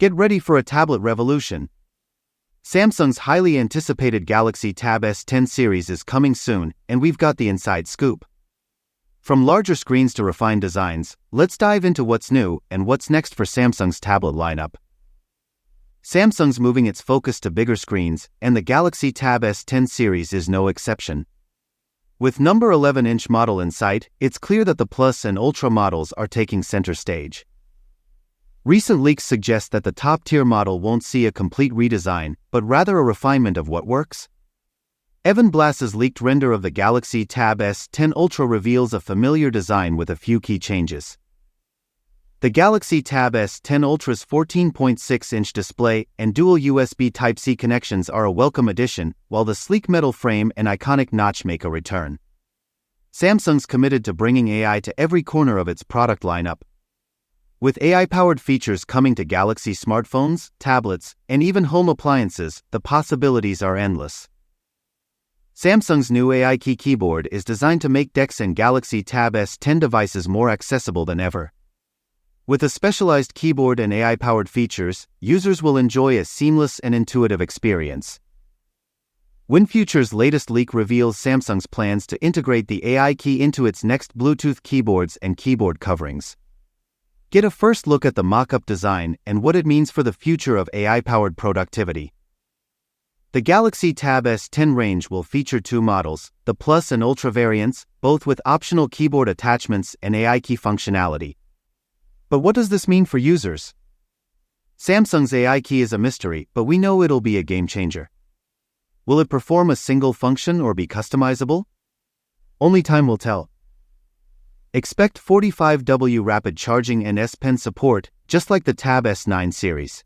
Get ready for a tablet revolution. Samsung's highly anticipated Galaxy Tab S10 series is coming soon, and we've got the inside scoop. From larger screens to refined designs, let's dive into what's new and what's next for Samsung's tablet lineup. Samsung's moving its focus to bigger screens, and the Galaxy Tab S10 series is no exception. With number 11-inch model in sight, it's clear that the Plus and Ultra models are taking center stage. Recent leaks suggest that the top-tier model won't see a complete redesign, but rather a refinement of what works. Evan Blass's leaked render of the Galaxy Tab S10 Ultra reveals a familiar design with a few key changes. The Galaxy Tab S10 Ultra's 14.6-inch display and dual USB Type-C connections are a welcome addition, while the sleek metal frame and iconic notch make a return. Samsung's committed to bringing AI to every corner of its product lineup. With AI-powered features coming to Galaxy smartphones, tablets, and even home appliances, the possibilities are endless. Samsung's new AI Key keyboard is designed to make DeX and Galaxy Tab S10 devices more accessible than ever. With a specialized keyboard and AI-powered features, users will enjoy a seamless and intuitive experience. WinFuture's latest leak reveals Samsung's plans to integrate the AI Key into its next Bluetooth keyboards and keyboard coverings. Get a first look at the mock-up design and what it means for the future of AI-powered productivity. The Galaxy Tab S10 range will feature two models, the Plus and Ultra variants, both with optional keyboard attachments and AI Key functionality. But what does this mean for users? Samsung's AI Key is a mystery, but we know it'll be a game-changer. Will it perform a single function or be customizable? Only time will tell. Expect 45W rapid charging and S Pen support, just like the Tab S9 series.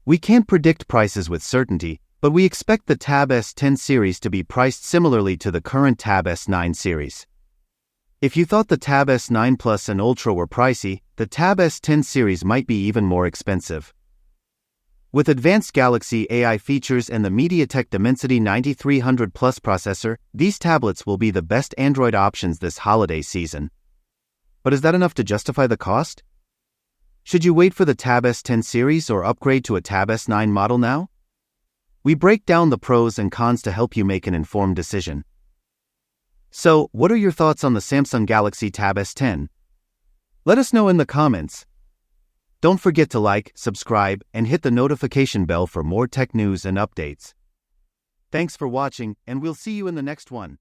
We can't predict prices with certainty, but we expect the Tab S10 series to be priced similarly to the current Tab S9 series. If you thought the Tab S9 Plus and Ultra were pricey, the Tab S10 series might be even more expensive. With advanced Galaxy AI features and the MediaTek Dimensity 9300 Plus processor, these tablets will be the best Android options this holiday season. But is that enough to justify the cost? Should you wait for the Tab S10 series or upgrade to a Tab S9 model now? We break down the pros and cons to help you make an informed decision. So, what are your thoughts on the Samsung Galaxy Tab S10? Let us know in the comments. Don't forget to like, subscribe, and hit the notification bell for more tech news and updates. Thanks for watching, and we'll see you in the next one.